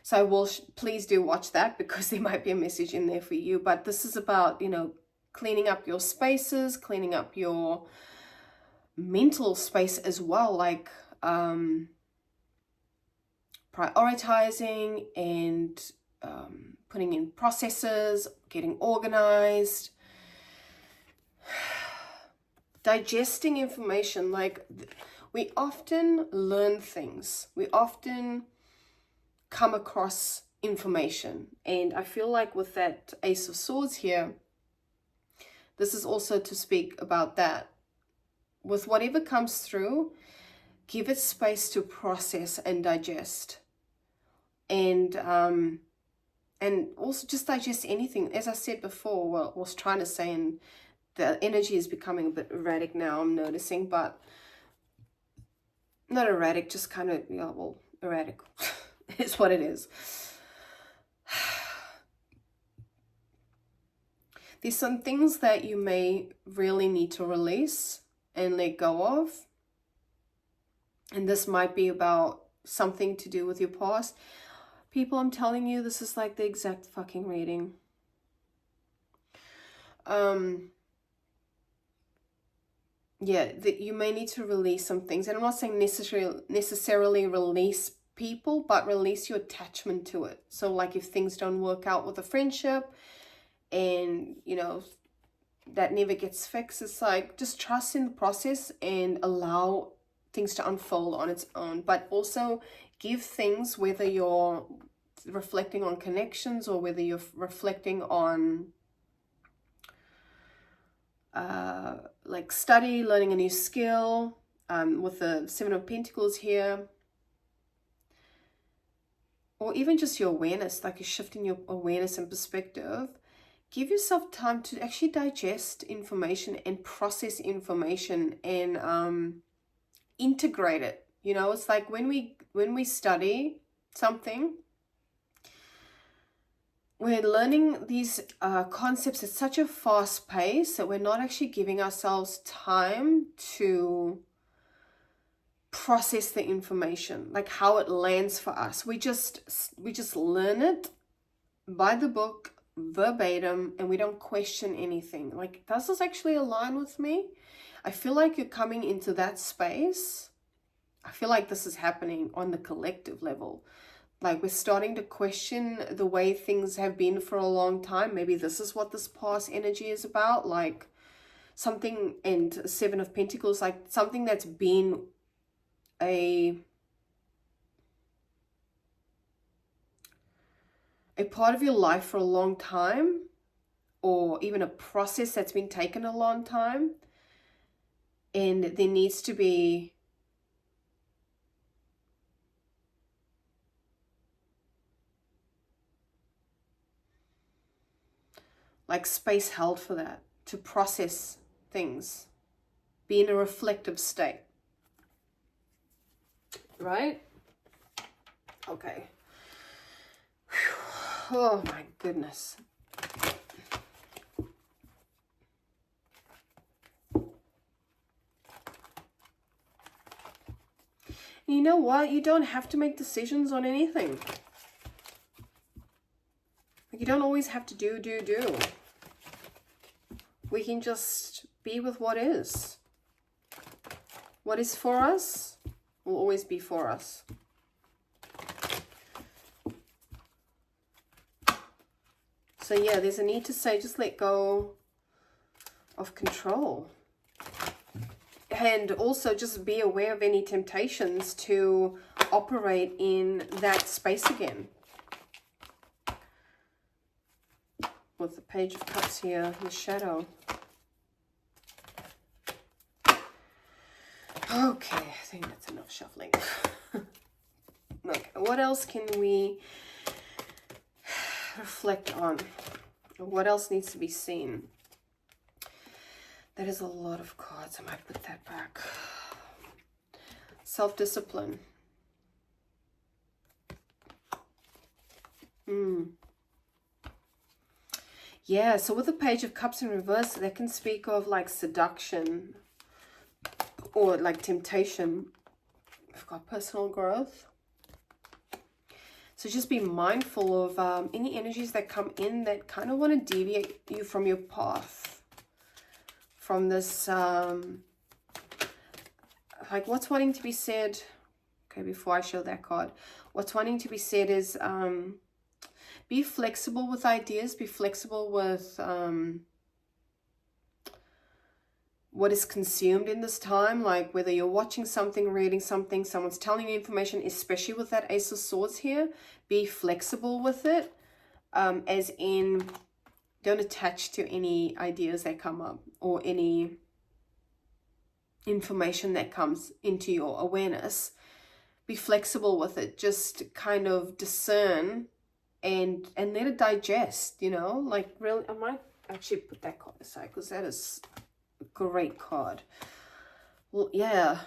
So I will, please do watch that, because there might be a message in there for you. But this is about, you know, cleaning up your spaces, cleaning up your mental space as well, like prioritizing and putting in processes, getting organized, digesting information. Like, we often learn things, we often come across information, and I feel like with that Ace of Swords here, this is also to speak about that. With whatever comes through, give it space to process and digest, and also just digest anything. As I said before, well, I was trying to say, and the energy is becoming a bit erratic now, I'm noticing, but not erratic, just kind of, yeah, well, erratic is what it is. There's some things that you may really need to release and let go of. And this might be about something to do with your past. People, I'm telling you, this is like the exact fucking reading. Yeah, that you may need to release some things. And I'm not saying necessarily release people, but release your attachment to it. So like if things don't work out with a friendship and, you know, that never gets fixed, it's like just trust in the process and allow things to unfold on its own. But also give things, whether you're reflecting on connections or whether you're reflecting on like study, learning a new skill, with the Seven of Pentacles here, or even just your awareness, like you're shifting your awareness and perspective. Give yourself time to actually digest information and process information and integrate it. You know, it's like when we study something, we're learning these concepts at such a fast pace that we're not actually giving ourselves time to process the information, like how it lands for us. We just learn it by the book, verbatim, and we don't question anything. Like, does this actually align with me? I feel like you're coming into that space. I feel like this is happening on the collective level. Like, we're starting to question the way things have been for a long time. Maybe this is what this past energy is about. Like something, and Seven of Pentacles, like something that's been a part of your life for a long time, or even a process that's been taken a long time, and there needs to be like space held for that, to process things, be in a reflective state, right? Okay. Whew. Oh my goodness. You know what? You don't have to make decisions on anything. You don't always have to do. We can just be with what is. What is for us will always be for us. So yeah, there's a need to say, just let go of control. And also just be aware of any temptations to operate in that space again. With the Page of Cups here, the shadow. Okay, I think that's enough shuffling. Okay, what else can we reflect on? What else needs to be seen? That is a lot of cards. I might put that back. Self-discipline. Yeah, so with the Page of Cups in reverse, that can speak of like seduction or like temptation. We've got personal growth. So just be mindful of any energies that come in that kind of want to deviate you from your path. From this, like what's wanting to be said. Okay, before I show that card, what's wanting to be said is be flexible with ideas, be flexible with what is consumed in this time, like whether you're watching something, reading something, someone's telling you information, especially with that Ace of Swords here, be flexible with it, as in don't attach to any ideas that come up or any information that comes into your awareness. Be flexible with it, just kind of discern and let it digest, you know, like really. I might actually put that card aside because that is a great card. Well, yeah,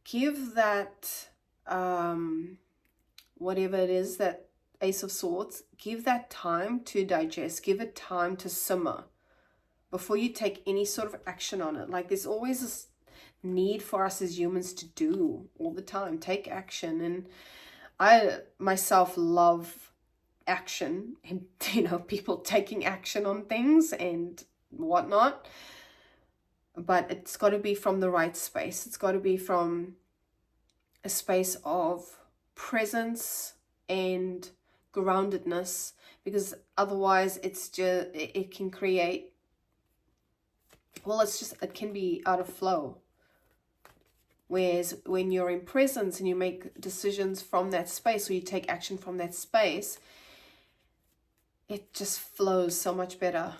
give that whatever it is, that Ace of Swords, give that time to digest, give it time to simmer before you take any sort of action on it. Like there's always this need for us as humans to do all the time, take action. And I myself love action and, you know, people taking action on things and whatnot. But it's got to be from the right space. It's got to be from a space of presence and groundedness, because otherwise it's just, it can create, well, it's just, it can be out of flow. Whereas when you're in presence and you make decisions from that space, or you take action from that space, it just flows so much better.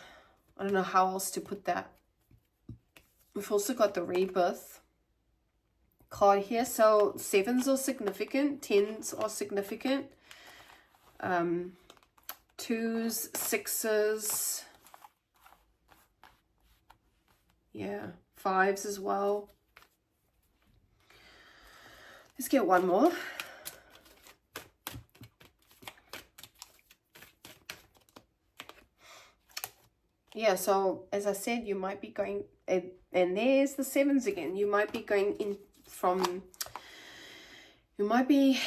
I don't know how else to put that. We've also got the Rebirth card here. So 7s are significant, 10s are significant, 2s, 6s, yeah, 5s as well. Let's get one more. Yeah, so as I said, you might be going, and there's the 7s again. You might be going in from, you might be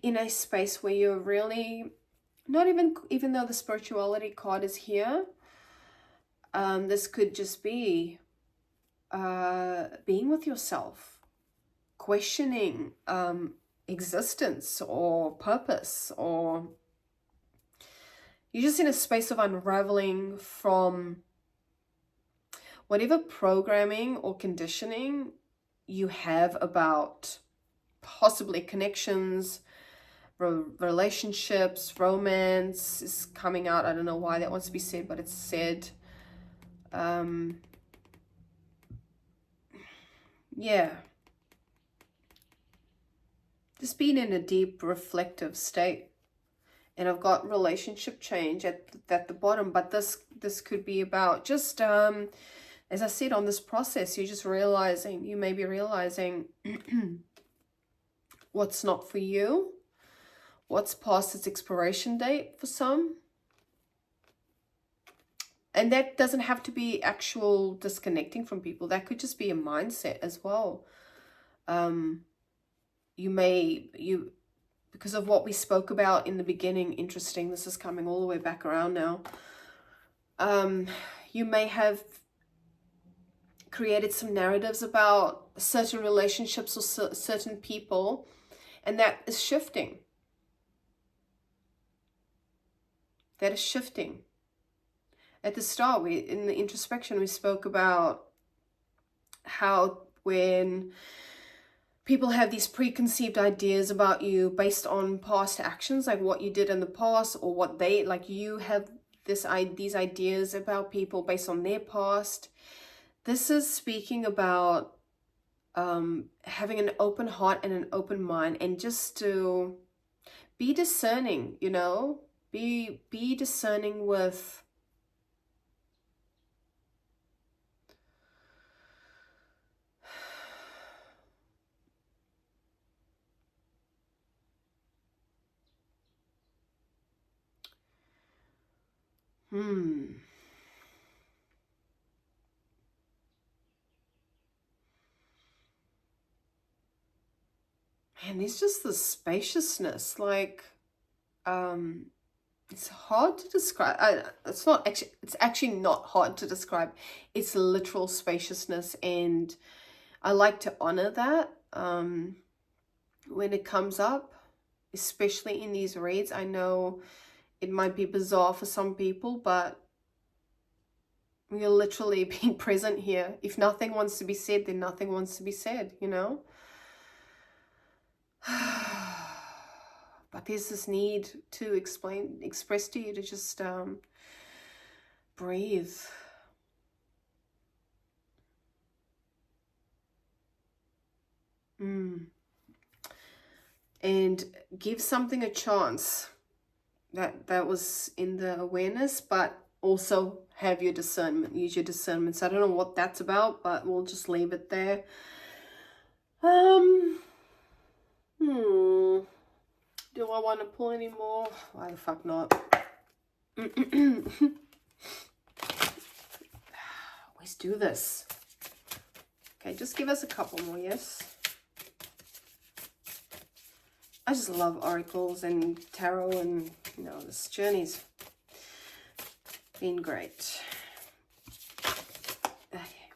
in a space where you're really not even though the spirituality card is here, this could just be being with yourself, questioning existence or purpose, or you're just in a space of unraveling from whatever programming or conditioning you have about possibly connections, relationships, romance is coming out. I don't know why that wants to be said, but it's said. Yeah. Just being in a deep reflective state. And I've got relationship change at the bottom, but this could be about just, as I said, on this process, you're just realizing, you may be realizing what's not for you, what's past its expiration date for some. And that doesn't have to be actual disconnecting from people. That could just be a mindset as well. Because of what we spoke about in the beginning, interesting, this is coming all the way back around now. You may have created some narratives about certain relationships or certain people, and that is shifting. that is shifting. At the start, in the introspection, we spoke about how when people have these preconceived ideas about you based on past actions, like what you did in the past, or what they, like you have these ideas about people based on their past. This is speaking about having an open heart and an open mind, and just to be discerning, you know, be discerning with and there's just the spaciousness, like it's hard to describe. It's actually not hard to describe. It's literal spaciousness, and I like to honor that when it comes up, especially in these reads. I know it might be bizarre for some people, but we're literally being present here. If nothing wants to be said, then nothing wants to be said, you know? But there's this need to express to you to just breathe. And give something a chance. That was in the awareness, but also have your discernment. Use your discernment. So I don't know what that's about, but we'll just leave it there. Do I want to pull any more? Why the fuck not? Always do this. Okay, just give us a couple more, yes? I just love oracles and tarot, and you know, this journey's been great. Okay.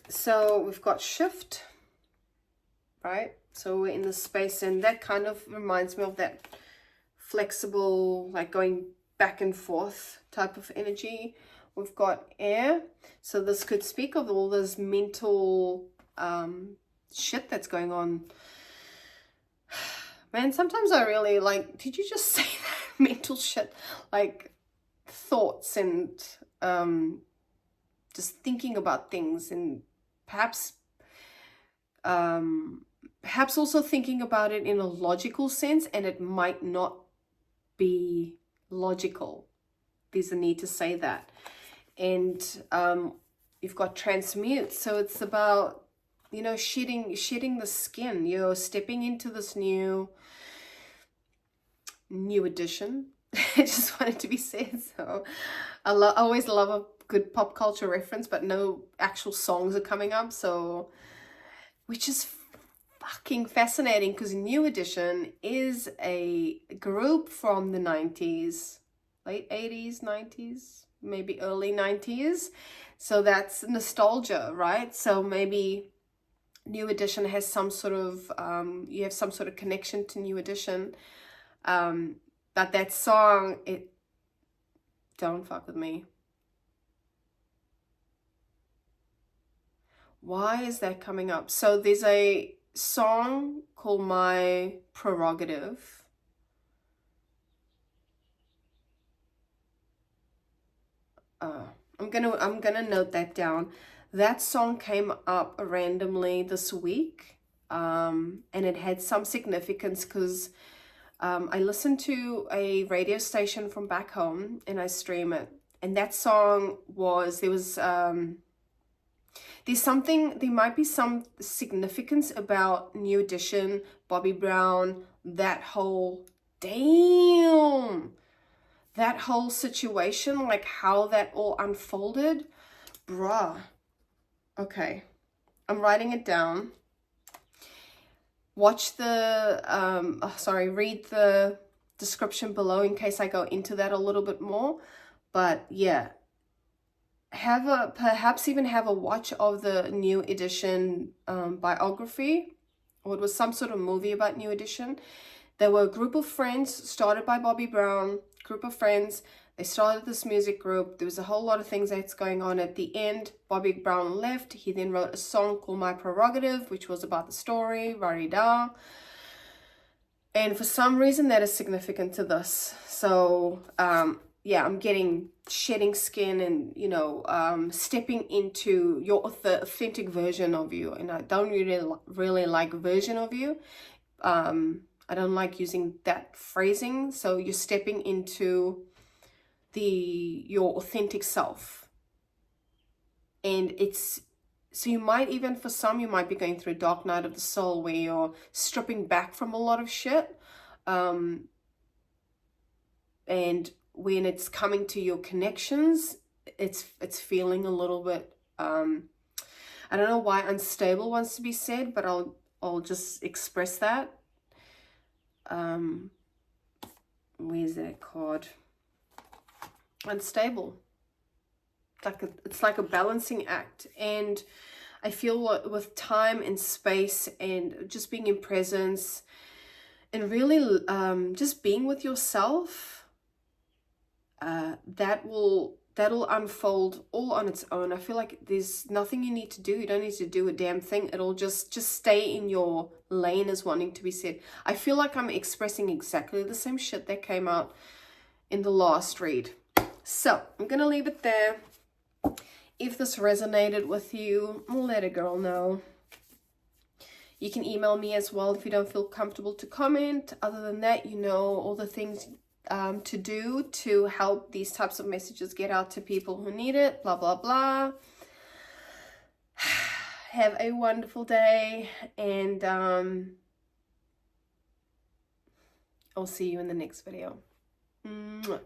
So we've got shift, right? So we're in the space, and that kind of reminds me of that flexible, like going back and forth type of energy. We've got air, so this could speak of all this mental shit that's going on. Man, sometimes I really like, did you just say that? Mental shit, like thoughts and just thinking about things, and perhaps also thinking about it in a logical sense, and it might not be logical. There's a need to say that. And you've got transmute, so it's about, you know, shedding the skin. You're stepping into this new edition. I just wanted to be said. So I always love a good pop culture reference, but no actual songs are coming up, so which is fucking fascinating, because New Edition is a group from the 90s, late 80s, 90s, maybe early 90s. So that's nostalgia, right? So maybe New Edition has some sort of, you have some sort of connection to New Edition. But that song, it, don't fuck with me. Why is that coming up? So there's a song called My Prerogative. I'm gonna note that down. That song came up randomly this week, and it had some significance because I listened to a radio station from back home, and I stream it. And that song was, there might be some significance about New Edition, Bobby Brown, that whole situation, like how that all unfolded. Bruh. Okay. I'm writing it down. Watch read the description below in case I go into that a little bit more. But yeah, perhaps even have a watch of the New Edition biography, or it was some sort of movie about New Edition. They were a group of friends started by Bobby Brown, group of friends. They started this music group. There was a whole lot of things that's going on. At the end, Bobby Brown left. He then wrote a song called My Prerogative, which was about the story, rah-de-dah. And for some reason, that is significant to this. So, yeah, I'm getting shedding skin and, you know, stepping into the authentic version of you. And I don't really like version of you. I don't like using that phrasing. So you're stepping into your authentic self. And so you might even, for some, you might be going through a dark night of the soul where you're stripping back from a lot of shit. And when it's coming to your connections, it's feeling a little bit, I don't know why unstable wants to be said, but I'll just express that. Where's that card? Unstable. It's like a balancing act. And I feel with time and space and just being in presence and really just being with yourself, that'll unfold all on its own. I feel like there's nothing you need to do. You don't need to do a damn thing. It'll just stay in your lane as wanting to be said. I feel like I'm expressing exactly the same shit that came out in the last read. So I'm gonna leave it there. If this resonated with you, let a girl know. You can email me as well if you don't feel comfortable to comment. Other than that, you know all the things to do to help these types of messages get out to people who need it, blah, blah, blah. Have a wonderful day, and I'll see you in the next video. Mwah.